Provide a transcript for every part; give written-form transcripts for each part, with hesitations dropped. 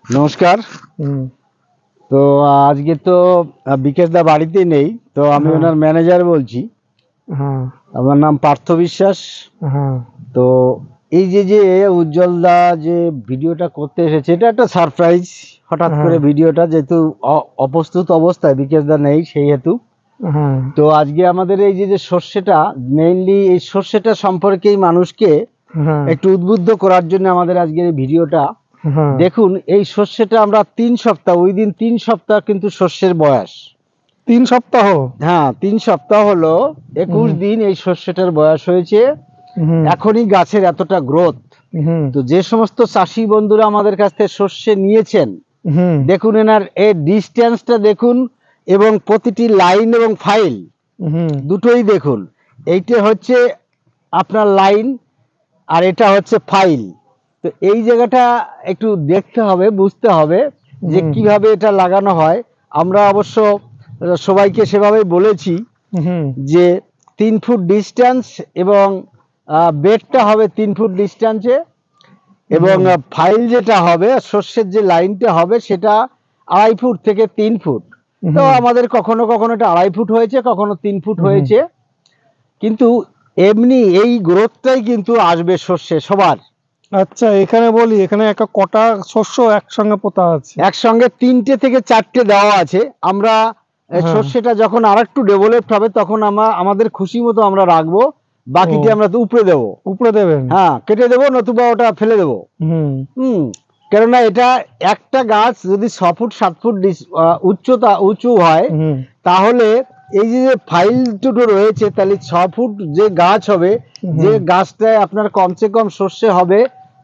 নমস্কার। তো আজকে তো বিকাশ দা বাড়িতে নেই, তো আমি ওনার ম্যানেজার বলছি। আমার নাম পার্থ বিশ্বাস। তো এই যে উজ্জ্বল দা যে ভিডিওটা করতে এসেছে, এটা একটা সারপ্রাইজ। হঠাৎ করে ভিডিওটা, যেহেতু অপ্রস্তুত অবস্থায় বিকাশ দা নেই সেই হেতু। তো আজকে আমাদের এই যে সর্ষেটা, মেইনলি এই সর্ষেটা সম্পর্কেই মানুষকে একটু উদ্বুদ্ধ করার জন্য আমাদের আজকের এই ভিডিওটা। দেখুন, এই সর্ষেটা আমরা 3 সপ্তাহ, ওই দিন 3 সপ্তাহ কিন্তু সর্ষের বয়স। 3 সপ্তাহ? হ্যাঁ, 3 সপ্তাহ হলো, 21 দিন এই সর্ষেটার বয়স হয়েছে। এখনই গাছের এতটা গ্রোথ। তো যে সমস্ত চাষি বন্ধুরা আমাদের কাছ থেকে সর্ষে নিয়েছেন, দেখুন এনার এই ডিস্টেন্সটা দেখুন, এবং প্রতিটি লাইন এবং ফাইল দুটোই দেখুন। এইটা হচ্ছে আপনার লাইন, আর এটা হচ্ছে ফাইল। তো এই জায়গাটা একটু দেখতে হবে, বুঝতে হবে যে কিভাবে এটা লাগানো হয়। আমরা অবশ্য সবাইকে সেভাবেই বলেছি যে 3 ফুট ডিস্টেন্স, এবং বেডটা হবে 3 ফুট ডিস্টেন্সে, এবং ফাইল যেটা হবে, সর্ষের যে লাইনটা হবে, সেটা 2.5 ফুট থেকে 3 ফুট। তো আমাদের কখনো কখনো এটা 2.5 ফুট হয়েছে, কখনো 3 ফুট হয়েছে। কিন্তু এমনি এই গ্রোথটাই কিন্তু আসবে সর্ষে সবার। আচ্ছা, এখানে বলি, এখানে একটা কটা শস্য একসঙ্গে পোতা আছে? একসঙ্গে 3টে থেকে 4টে দেওয়া আছে। আমরা সর্ষেটা যখন আরেকটু ডেভেলপড হবে, তখন আমাদের খুশি মতো আমরা রাখবো, বাকিটা আমরা তো উপরে দেবো। উপরে দেবেন? হ্যাঁ, কেটে দেবো, নতুবা ওটা ফেলে দেবো। কেননা এটা একটা গাছ যদি 6 ফুট 7 ফুট উঁচু হয়, তাহলে এই যে ফাইল দুটো রয়েছে, তাহলে 6 ফুট যে গাছ হবে, যে গাছটায় আপনার কমসে কম সর্ষে হবে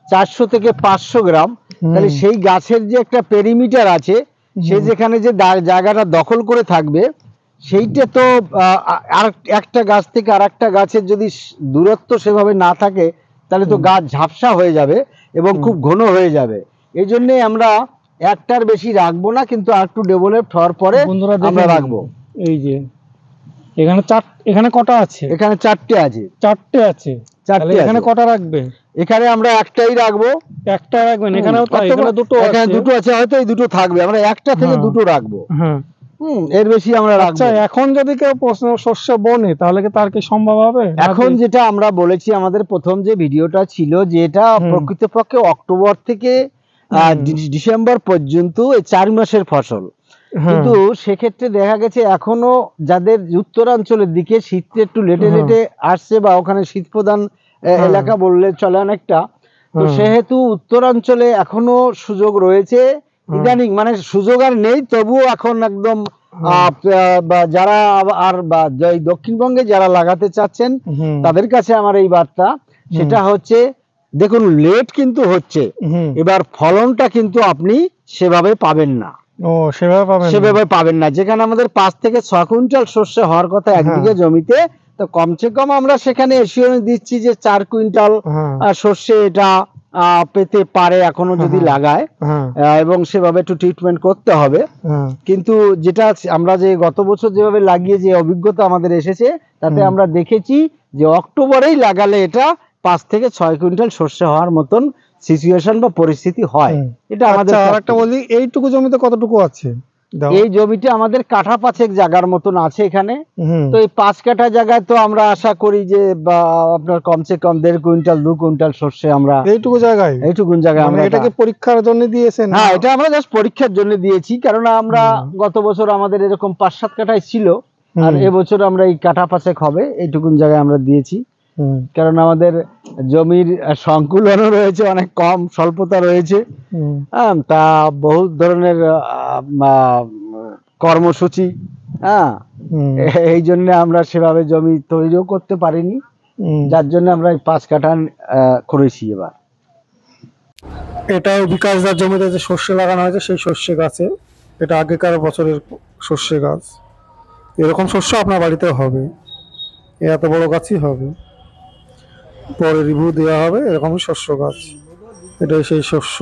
400 থেকে 500 গ্রাম, তাহলে সেই গাছের যে একটা পেরিমিটার আছে, সে যেখানে যে জায়গাটা দখল করে থাকবে, সেইটা তো আর একটা গাছ থেকে আর একটা গাছের যদি দূরত্ব সেভাবে না থাকে, তাহলে তো গাছ ঝাপসা হয়ে যাবে এবং খুব ঘন হয়ে যাবে। এই জন্যে আমরা একটার বেশি রাখবো না, কিন্তু আর একটু ডেভেলপড হওয়ার পরে আমরা রাখবো। এই যে এখানে কটা আছে? এখানে 4টে আছে। 4টে আছে? এখানে কটা রাখবে? এখানে আমরা একটাই রাখবো। একটা রাখবেন? এখানেও তাই? এখানে দুটো আছে? এখানে দুটো আছে, হয়তো এই দুটো থাকবে। আমরা একটা থেকে দুটো রাখবো। এর বেশি আমরা রাখবো। আচ্ছা, এখন যদি কেউ শস্য বোনে, তাহলে কি তার কি সম্ভব হবে? এখন যেটা আমরা বলেছি, আমাদের প্রথম যে ভিডিওটা ছিল, যে এটা প্রকৃতপক্ষে অক্টোবর থেকে ডিসেম্বর পর্যন্ত এই 4 মাসের ফসল। কিন্তু সেক্ষেত্রে দেখা গেছে এখনো যাদের উত্তরাঞ্চলের দিকে শীতটা একটু লেটে লেটে আসছে, বা ওখানে শীত প্রধান এলাকা বললে চলে অনেকটা, তো সেহেতু উত্তরাঞ্চলে এখনো সুযোগ রয়েছে। ইদানিং মানে সুযোগ আর নেই, তবুও এখন একদম যারা আর দক্ষিণবঙ্গে যারা লাগাতে চাচ্ছেন, তাদের কাছে আমার এই বার্তা, সেটা হচ্ছে, দেখুন লেট কিন্তু হচ্ছে, এবার ফলনটা কিন্তু আপনি সেভাবে পাবেন না। সেভাবে পাবেন না। যেখানে আমাদের 5 থেকে 6 কুইন্টাল শস্য হওয়ার কথা এক বিঘে জমিতে, তো কমসে কম আমরা সেখানে এসিওরেন্স দিচ্ছি যে 4 কুইন্টাল শস্য এটা পেতে পারে এখনো যদি লাগায়, এবং সেভাবে একটু ট্রিটমেন্ট করতে হবে। কিন্তু যেটা আমরা যে গত বছর যেভাবে লাগিয়ে যে অভিজ্ঞতা আমাদের এসেছে, তাতে আমরা দেখেছি যে অক্টোবরেই লাগালে এটা 5 থেকে 6 কুইন্টাল শস্য হওয়ার মতন সিচুয়েশন বা পরিস্থিতি হয়। এটা আমাদের। আরেকটা বলি, এইটুকু জমিতে কতটুকু আছে? এই জমিতে আমাদের কাঠা 5 জায়গার মতন আছে এখানে। তো এই 5 কাঠা জায়গায় তো আমরা আশা করি যে আপনার কমসে কম 1.5 কুইন্টাল 2 কুইন্টাল শস্য আমরা এইটুকু জায়গায় আমরা। এটাকে পরীক্ষার জন্য দিয়েছেন? হ্যাঁ, এটা আমরা জাস্ট পরীক্ষার জন্য দিয়েছি, কারণ আমরা গত বছর আমাদের এরকম 5-7 কাঠায় ছিল, আর এবছর আমরা এই কাঠা 5 হবে এইটুকুন জায়গায় আমরা দিয়েছি। কারণ আমাদের জমির সংকুলনও রয়েছে, অনেক কম স্বল্পতা রয়েছে। তা বহু ধরনের কর্মসূচি, এই জন্য আমরা সেভাবে জমি তৈরিও করতে পারিনি, যার জন্য আমরা 5 কাঠা করেছি এবার। এটাও বিকাশদার জমিতে যে শস্য লাগানো হয়েছে, সেই শস্য গাছে, এটা আগেকার বছরের শস্য গাছ। এরকম শস্য আপনার বাড়িতে হবে, এত বড় গাছই হবে, পরে রিভিউ দেওয়া হবে। এরকমই শস্য গাছ, এটাই সেই শস্য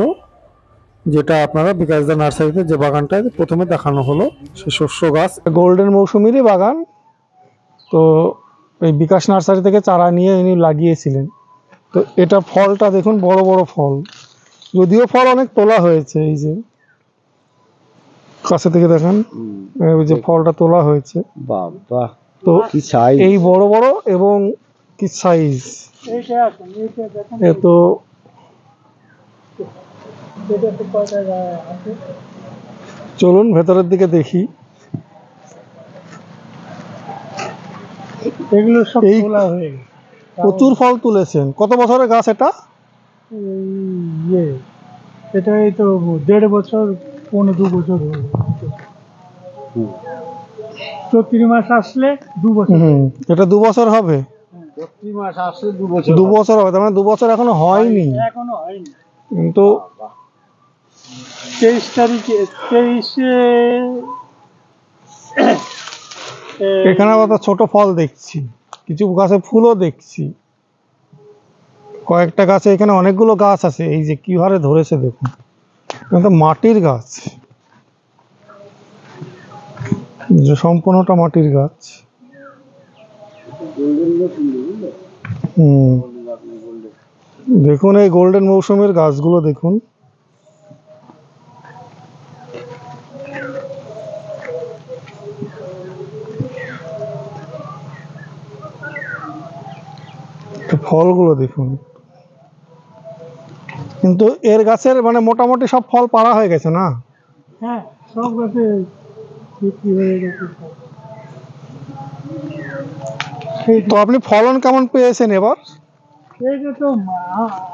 যেটা আপনারা বিকাশদা নার্সারিতে যে বাগানটা প্রথমে দেখানো হলো, সেই শস্য গাছ। গোল্ডেন মৌসুমিরই বাগান। তো এই বিকাশ নার্সারি থেকে চারা নিয়ে ইনি লাগিয়েছিলেন। তো এটা ফলটা দেখুন, বড় বড় ফল, যদিও ফল অনেক তোলা হয়েছে, এই যে কাছে থেকে দেখান, এই যে ফলটা তোলা হয়েছে, বাবা তো কি সাইজ! এই বড় বড় এবং কি সাইজ! এ তো চলুন ভেতরের দিকে দেখি। এগুলো সব এই তোলা হয়ে গেছে। প্রচুর ফল তুলেছেন। কত বছরের গাছ এটা? ইয়ে এটা এই তো 1.5 বছর, 1.5-2 বছর হলো। চৈত্রি মাস আসলে 2 বছর। এটা 2 বছর হবে। প্রতি মাস আসলে 2 বছর 2 বছর হবে, তার মানে 2 বছর এখনো হয়নি। এখনো হয়নি। কিন্তু 23 তারিখে 23-এ এখানে আবার তো ছোট ফল দেখছি, কিছু গাছে ফুলও দেখছি, কয়েকটা গাছে, এখানে অনেকগুলো গাছ আছে, এই যে কি হারে ধরেছে দেখুন। এটা তো মাটির গাছ, যে সম্পূর্ণটা মাটির গাছ। দেখুন এই গোল্ডেন মৌসুমের গাছগুলো দেখুন। ফলগুলো দেখুন, কিন্তু এর গাছের মানে মোটামুটি সব ফল পাড়া হয়ে গেছে না? হ্যাঁ, সব গাছে বিক্রি হয়ে গেছে। তো আপনি ফলন কেমন পেয়েছেন এবার? এইটা তো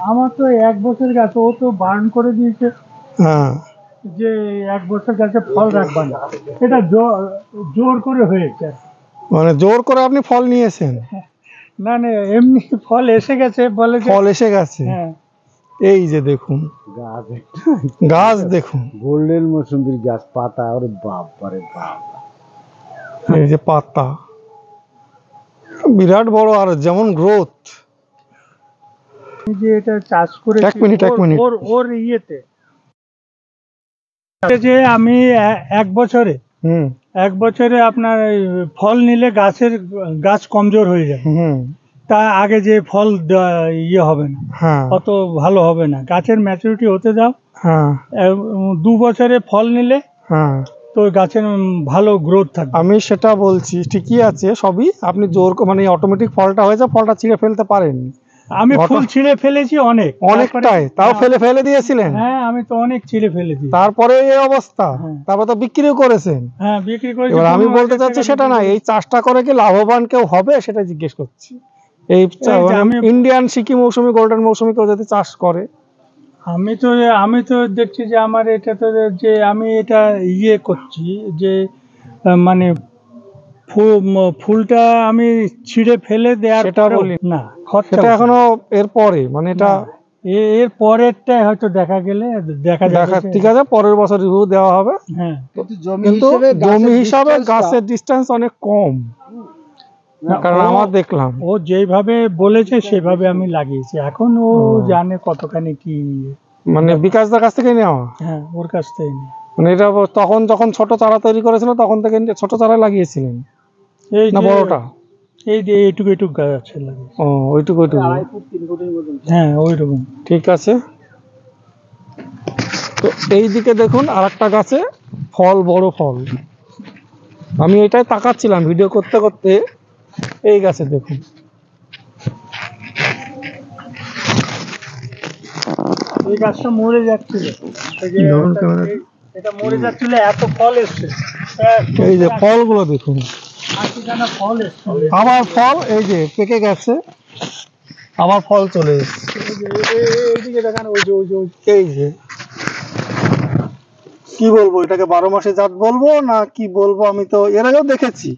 আমার তো 1 বছর গাছ, ও তো বারণ করে দিয়েছে হ্যাঁ, যে 1 বছর গাছে ফল রাখবা না। এটা জোর করে হয়েছে। মানে জোর করে আপনি ফল নিয়েছেন? না না, এমনি ফল এসে গেছে বলে যে। ফল এসে গেছে, হ্যাঁ, এই যে দেখুন গাছ দেখুন, গোল্ডেন মৌসুমীর গাছ, পাতা, ওরে বাবা রে বাবা, এই যে পাতা বিরাট বড়, আর যেমন গ্রোথ। যে এটা চাষ করে এক মিনিট। ওর ইয়েতে যে আমি 1 বছরে 1 বছরে আপনার এই ফল নিলে গাছ কমজোর হয়ে যায়। তা আগে যে ফল ইয়ে হবে না, অত ভালো হবে না। গাছের ম্যাচুরিটি হতে দাও। 2 বছরে ফল নিলে তো গাছের ভালো গ্রোথ থাকবে। আমি সেটা বলছি, ঠিকই আছে সবই, আপনি জোর মানে অটোমেটিক ফলটা হয়েছে, ফলটা ছিঁড়ে ফেলতে পারেন। আমি ফুল ছিঁড়ে ফেলেছি অনেকটাই, তাও ফেলে দিয়েছিলেন? হ্যাঁ, আমি তো অনেক ছিঁড়ে ফেলেছি। তারপরে এই অবস্থা, তারপর তো বিক্রিও করেছেন। হ্যাঁ, বিক্রি করেছি। এবার আমি বলতে চাচ্ছি সেটা না, এই চাষটা করে কি লাভবান কেউ হবে সেটা জিজ্ঞেস করছি। এই ইন্ডিয়ান সিকি মৌসুমি, গোল্ডেন মৌসুমি কেউ যদি চাষ করে। আমি তো দেখছি যে আমার এটা তো যে আমি এটা ইয়ে করছি যে মানে ফুলটা আমি ছিঁড়ে ফেলে দেওয়ার সেটা বলি না, সেটা এখনো এর পরে, মানে এটা এর পরেরটাই হয়তো দেখা যাবে। ঠিক আছে, পরের বছর রিভিউ দেওয়া হবে। হ্যাঁ, কিন্তু জমি হিসাবে গাছের ডিসটেন্স অনেক কম, কারণ আমার দেখলাম ও যেভাবে বলেছে সেভাবে আমি লাগিয়েছি। এখন ও জানে কতখানি কি, মানে বিকাশদার কাছ থেকে নেওয়া। হ্যাঁ, ওর কাছ থেকে নিয়ে। মানে এটা তখন যখন ছোট চারা তৈরি করেছিল তখন থেকে ছোট চারা লাগিয়েছিলেন এই না বড়টা? এই যে এইটুকু গাছ লাগিয়েছি। ও, ওইটুকু। 2.5 ফুট 3 ফুটের মতন। হ্যাঁ, ওইরকম। ঠিক আছে। তো এই দিকে দেখুন আরেকটা গাছে ফল, বড় ফল। আমি এটাই তাকাচ্ছিলাম ভিডিও করতে করতে। এই গাছে দেখুন, এই গাছটা মরে যাচ্ছিল, এটা মরে যাচ্ছিল, এত ফল এসছে। এই যে ফলগুলো দেখুন, 80খানা ফল এসছে। আবার ফল এই যে পেকে গেছে, আবার ফল চলে এসছে। এইদিকে দেখান, ওই যে এই যে কি বলবো, এটাকে 12 মাসে জাত বলবো না কি বলবো? আমি তো এর আগেও দেখেছি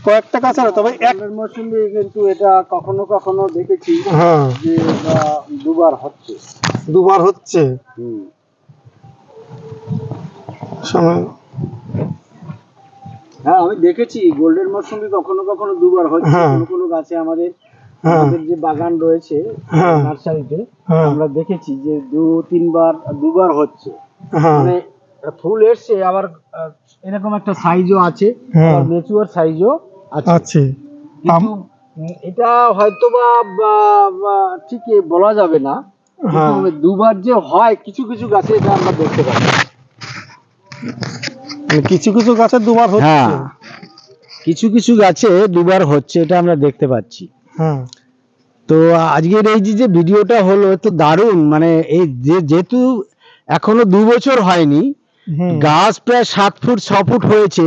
কয়েকটা গাছ, তবে এক মৌসুমে কিন্তু এটা কখনো কখনো দেখেছি হ্যাঁ যে দুবার হচ্ছে। হ্যাঁ, আমি দেখেছি গোল্ডেন মৌসুমে কখনো কখনো দুবার হচ্ছে। কোনো গাছে আমাদের যে বাগান রয়েছে নার্সারিতে, আমরা দেখেছি যে 2-3 বার হচ্ছে। মানে ফুল এসছে, আবার এরকম একটা সাইজও আছে, ম্যাচিউর সাইজও আছে। কিন্তু এটা হয়তো বা ঠিক বলা যাবে না হ্যাঁ দুবার যে হয় কিছু কিছু গাছে এটা আমরা দেখতে পাচ্ছি। কিছু কিছু গাছে দুবার হচ্ছে। হ্যাঁ কিছু কিছু গাছে দুবার হচ্ছে, এটা আমরা দেখতে পাচ্ছি। হ্যাঁ তো আজকের এই যে ভিডিওটা হলো তো দারুণ, মানে এই যেহেতু এখনো 2 বছর হয়নি, গাছ প্রায় 7 ফুট 6 ফুট হয়েছে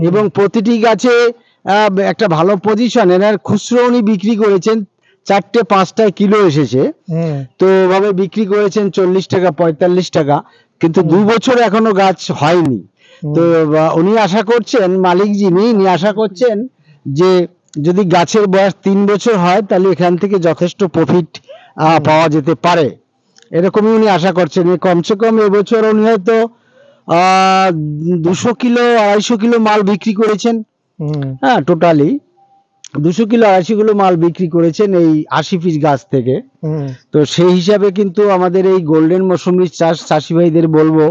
এবং প্রতিটি গাছে একটা ভালো পজিশন। এনার খুচরো উনি বিক্রি করেছেন 4টে 5টা কিলো এসেছে, তো ভাবে বিক্রি করেছেন 40 টাকা 45 টাকা, কিন্তু 2 বছর এখনো গাছ হয়নি। তো উনি আশা করছেন, মালিক যিনি আশা করছেন যে যদি গাছের বয়স 3 বছর হয় তাহলে এখান থেকে যথেষ্ট প্রফিট পাওয়া যেতে পারে, এরকমই উনি আশা করছেন। কমসে কম এবছর উনি হয়তো 200 কিলো 250 কিলো মাল বিক্রি করেছেন। হ্যাঁ টোটালি 200 কিলো 250 কিলো মাল বিক্রি করেছেন এই 80 পিস গাছ থেকে। তো সেই হিসাবে কিন্তু আমাদের এই গোল্ডেন মৌসুমী চাষি ভাইদের বলবো,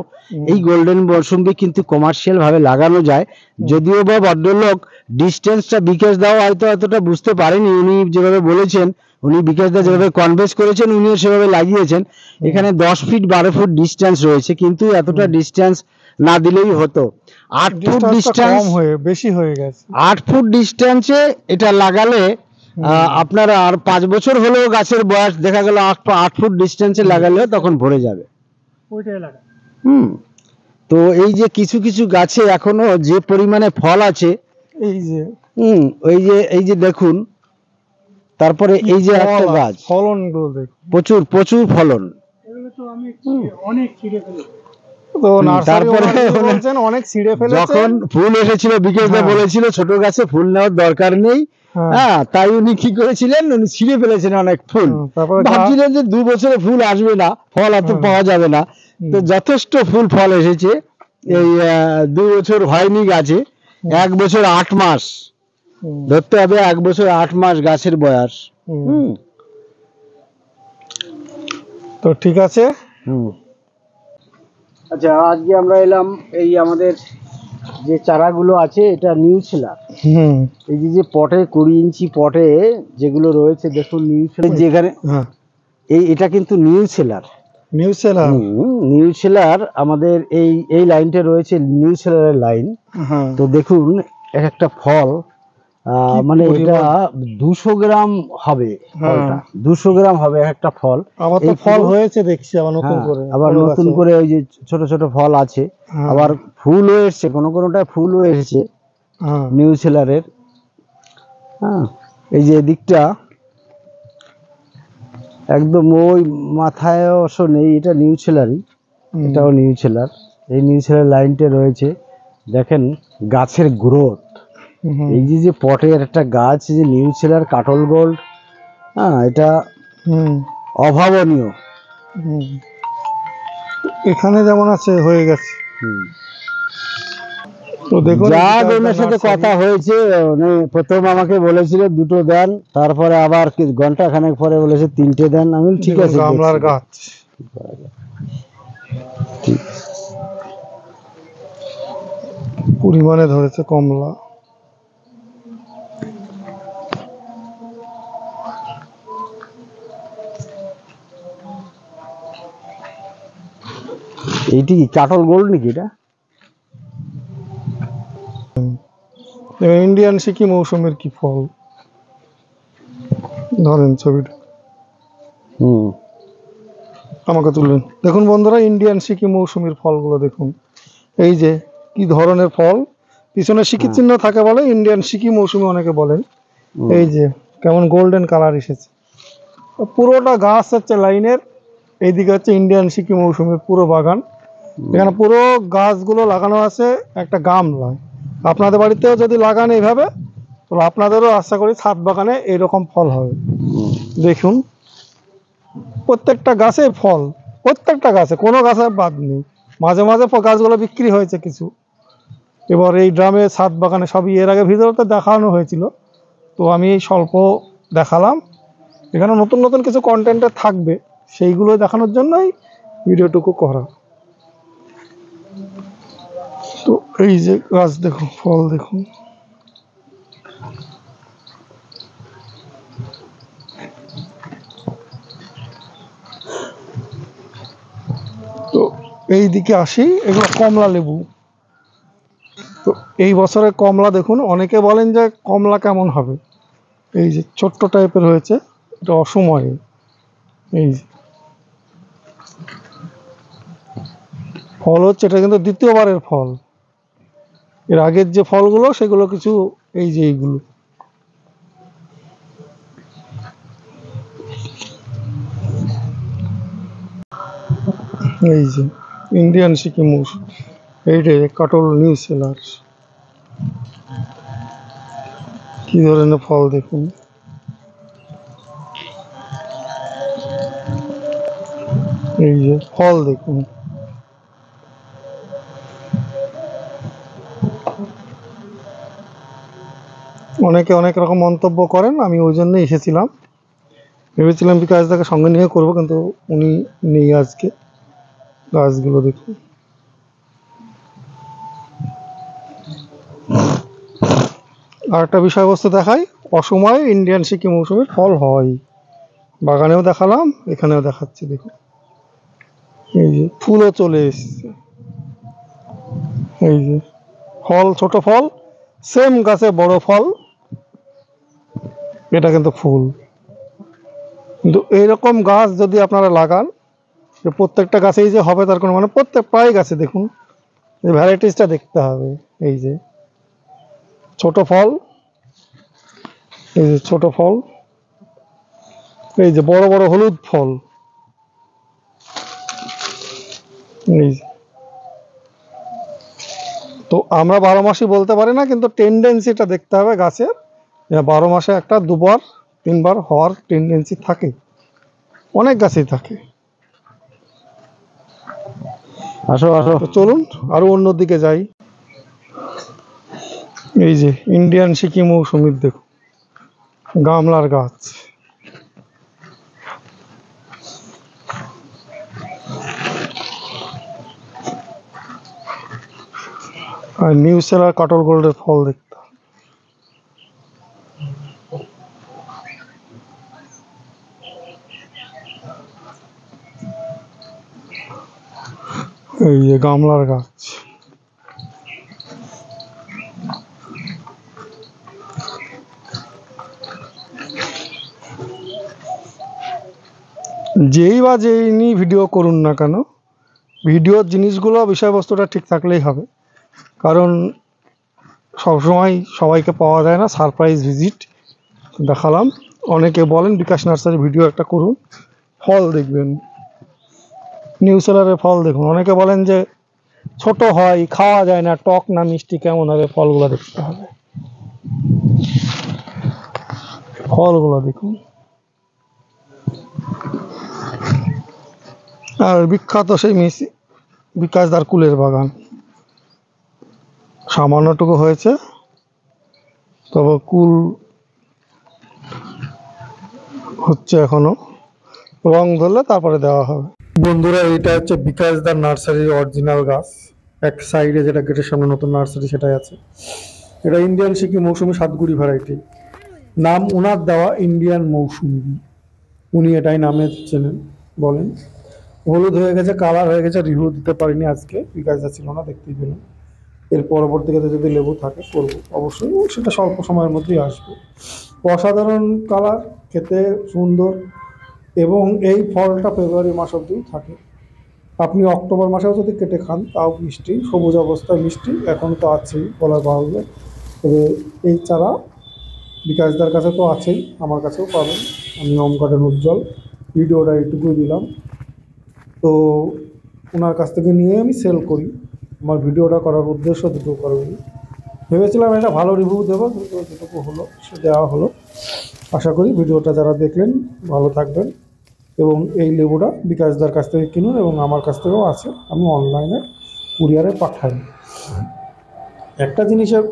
এই গোল্ডেন মৌসুমী কিন্তু কমার্শিয়াল ভাবে লাগানো যায়। যদিও বা ভদ্রলোক ডিস্টেন্সটা বিকাশ দাও হয়তো এতটা বুঝতে পারেনি, উনি যেভাবে বলেছেন, উনি বিকাশ দা যেভাবে কনভেন্স করেছেন উনিও সেভাবে লাগিয়েছেন। এখানে 10 ফিট 12 ফুট ডিস্টেন্স রয়েছে, কিন্তু এতটা ডিস্টেন্স না দিলেই হতো। 8 ফুট ডিস্টেন্স বেশি হয়ে গেছে। 8 ফুট ডিস্টেন্সে এটা লাগালে আপনার আর 5 বছর হলেও গাছের বয়স দেখা গেল 8 ফুট ডিস্টেন্সে লাগালেও তখন ভরে যাবে। তো এই যে কিছু কিছু গাছে এখনো যে পরিমাণে ফল আছে, এই যে দেখুন, তারপরে এই যে একটা গাছ ফলন গুলো দেখুন, প্রচুর প্রচুর ফলন। তারপরে অনেক ছিঁড়ে ফেলেছে। যখন ফুল এসেছিল বিকেশ দা বলেছিল ছোট গাছে ফুল নেওয়ার দরকার নেই, হ্যাঁ তাই উনি কি করেছিলেন, উনি ছিঁড়ে ফেলেছেন অনেক ফুল। ভাবছিলেন যে 2 বছরে ফুল আসবে না, ফল এত পাওয়া যাবে না, তো যথেষ্ট ফুল ফল এসেছে। এই 2 বছর হয়নি গাছে, 1 বছর 8 মাস ধরতে হবে, 1 বছর 8 মাস গাছের বয়স। তো ঠিক আছে। আচ্ছা আজকে আমরা এলাম এই আমাদের যে চারাগুলো আছে, এটা নিউ সেলার। এই যে পটে 20 ইঞ্চি পটে যেগুলো রয়েছে দেখুন, নিউ সেলার যেখানে এটা কিন্তু নিউ সেলার। নিউ সেলার আমাদের এই লাইনটা রয়েছে নিউ সেলারের লাইন। তো দেখুন এক একটা ফল, মানে এটা 200 গ্রাম হবে, ফলটা 200 গ্রাম হবে একটা ফল। আবার তো ফল হয়েছে দেখছি আবার নতুন করে ওই যে ছোট ছোট ফল আছে, আবার ফুলও এসছে, কোনোটায় ফুলও এসেছে নিউ সেলারের। হ্যাঁ এই যে এদিকটা একদম ওই মাথায় অবশ্য নেই, এটা নিউ সেলারই, এটাও নিউ সেলার। এই নিউ সেলার লাইনটা রয়েছে, দেখেন গাছের গ্রোথ। এই যে পটের একটা গাছ, যে নিউ সেলার কাটল গোল্ড, হ্যাঁ এটা অভাবনীয়। এখানে যেমন আছে হয়ে গেছে। যাক ওনার সাথে কথা হয়েছে, উনি প্রথম আমাকে বলেছিল 2টো দেন, তারপরে আবার ঘন্টা খানেক পরে বলেছে 3টে দেন। আমি ঠিক আছে, গামলার গাছ পরিমাণে ধরেছে কমলা। এইটি কি কাটল গোল্ড নাকি? এটা ইন্ডিয়ান সিকি মৌসুমের কি ফল, ধরেন ছবিটা আমাকে তুললেন। দেখুন বন্ধুরা, ইন্ডিয়ান সিকি মৌসুমীর ফলগুলো দেখুন, এই যে কি ধরনের ফল, পিছনে সিকি চিহ্ন থাকে বলে ইন্ডিয়ান সিকি মৌসুমী অনেকে বলেন। এই যে কেমন গোল্ডেন কালার এসেছে, পুরোটা গাছ হচ্ছে লাইনের, এইদিকে হচ্ছে ইন্ডিয়ান সিকি মৌসুমীর পুরো বাগান। এখানে পুরো গাছগুলো লাগানো আছে একটা গামলায়। আপনাদের বাড়িতেও যদি লাগান এইভাবে, তো আপনাদেরও আশা করি ছাদ বাগানে এরকম ফল হবে। দেখুন প্রত্যেকটা গাছে ফল, প্রত্যেকটা গাছে, কোনো গাছে বাদ নেই। মাঝে মাঝে গাছগুলো বিক্রি হয়েছে কিছু। এবার এই ড্রামে ছাদ বাগানে সবই এর আগে ভিডিওতে দেখানো হয়েছিল, তো আমি এই স্বল্প দেখালাম। এখানে নতুন নতুন কিছু কন্টেন্টে থাকবে, সেইগুলো দেখানোর জন্যই ভিডিওটুকু করা। তো এই যে গাছ দেখুন, ফল দেখুন, এই দিকে আসি, এগুলো কমলা লেবু। তো এই বছরে কমলা দেখুন, অনেকে বলেন যে কমলা কেমন হবে, এই যে ছোট্ট টাইপের হয়েছে, এটা অসময়ে। এই যে ফল হচ্ছে, এটা কিন্তু দ্বিতীয়বারের ফল। এর আগের যে ফলগুলো সেগুলো কিছু, এই যে এইগুলো এই যে ইন্ডিয়ান সিকিম মৌসুমি, এইটাই কাটল নিউ সেলার। কি ধরনের ফল দেখুন, এই যে ফল দেখুন। অনেকে অনেক রকম মন্তব্য করেন, আমি ওই জন্যই এসেছিলাম। ভেবেছিলাম বিকাশদাকে সঙ্গে নিয়ে করবো, কিন্তু উনি নেই আজকে। গাছগুলো দেখুন। আর একটা বিষয়বস্তু দেখাই, অসময়ে ইন্ডিয়ান সিকিম মৌসুমির ফল হয়। বাগানেও দেখালাম, এখানেও দেখাচ্ছি দেখুন। এই যে ফুলও চলে এসছে, এই যে ফল, ছোট ফল, সেম গাছে বড় ফল, এটা কিন্তু ফুল। কিন্তু এইরকম গাছ যদি আপনারা লাগান, যে প্রত্যেকটা গাছেই যে হবে তার কোনো মানে, প্রত্যেক প্রায় গাছে দেখুন যে ভ্যারাইটিসটা দেখতে হবে। এই যে ছোট ফল, এই যে ছোট ফল, এই যে বড় বড় হলুদ ফল, এই যে। তো আমরা 12 মাসই বলতে পারি না, কিন্তু টেন্ডেন্সিটা দেখতে হবে গাছের, 12 মাসে একটা 2বার 3বার হওয়ার টেন্ডেন্সি থাকে, অনেক গাছেই থাকে। আসো আসো, চলুন আরো অন্যদিকে যাই। এই যে ইন্ডিয়ান সিকিম মৌসুমির দেখুন গামলার গাছ, আর নিউ সেলার কাটল গোল্ডের ফল দেখতে। এই যে গামলার গাছ, যেই বা যেই নিয়ে ভিডিও করুন না কেন, ভিডিওর জিনিসগুলো বিষয়বস্তুটা ঠিক থাকলেই হবে। কারণ সবসময় সবাইকে পাওয়া যায় না, সারপ্রাইজ ভিজিট দেখালাম। অনেকে বলেন বিকাশ নার্সারি ভিডিও একটা করুন, ফল দেখবেন, নিউ সেলারের ফল দেখুন। অনেকে বলেন যে ছোট হয়, খাওয়া যায় না, টক না মিষ্টি, কেমন হবে, ফলগুলো দেখতে হবে। ফলগুলো দেখুন। আর বিখ্যাত সেই বিকাশদার কুলের বাগান, সামান্যটুকু হয়েছে, তবে কুল হচ্ছে এখনো, রং ধরলে তারপরে দেওয়া হবে। বন্ধুরা, এটা হচ্ছে বিকাশদার নার্সারির অরিজিনাল গাছ। এক সাইডে যেটা গেটের সামনে নতুন নার্সারি সেটাই আছে। এটা ইন্ডিয়ান সিকিম মৌসুমি 7 গুড়ি ভ্যারাইটি, নাম ওনার দেওয়া ইন্ডিয়ান মৌসুমি, উনি এটাই নামে চেনেন বলেন। হলুদ হয়ে গেছে, কালার হয়ে গেছে, রিভিউ দিতে পারিনি আজকে, বিকাশদা ছিল না, দেখতেই পেলেন। এর পরবর্তীতে যদি লেবু থাকে করবো অবশ্যই, সেটা স্বল্প সময়ের মধ্যেই আসবে। অসাধারণ কালার, খেতে সুন্দর, এবং এই ফলটা ফেব্রুয়ারি মাস অবধি থাকে। আপনি অক্টোবর মাসেও যদি কেটে খান তাও মিষ্টি, সবুজ অবস্থায় মিষ্টি, এখন তো আছেই বলার বাহুল্য। তবে এই চারা বিকাশদার কাছে তো আছেই, আমার কাছেও পাবেন। আমি হোম গার্ডেন উজ্জ্বল, ভিডিওটা এইটুকুই দিলাম। তো ওনার কাছ থেকে নিয়ে আমি সেল করি, আমার ভিডিওটা করার উদ্দেশ্য দুটো করবি। ভেবেছিলাম এটা ভালো রিভিউ দেবো, কিন্তু যেটুকু হলো সে দেওয়া হলো। আশা করি ভিডিওটা যারা দেখলেন ভালো থাকবেন, এবং এই লেবুটা বিকাশদার কাছ থেকে কিনুন, এবং আমার কাছ থেকেও আছে, আমি অনলাইনে কুরিয়ারে পাঠাই। একটা জিনিসের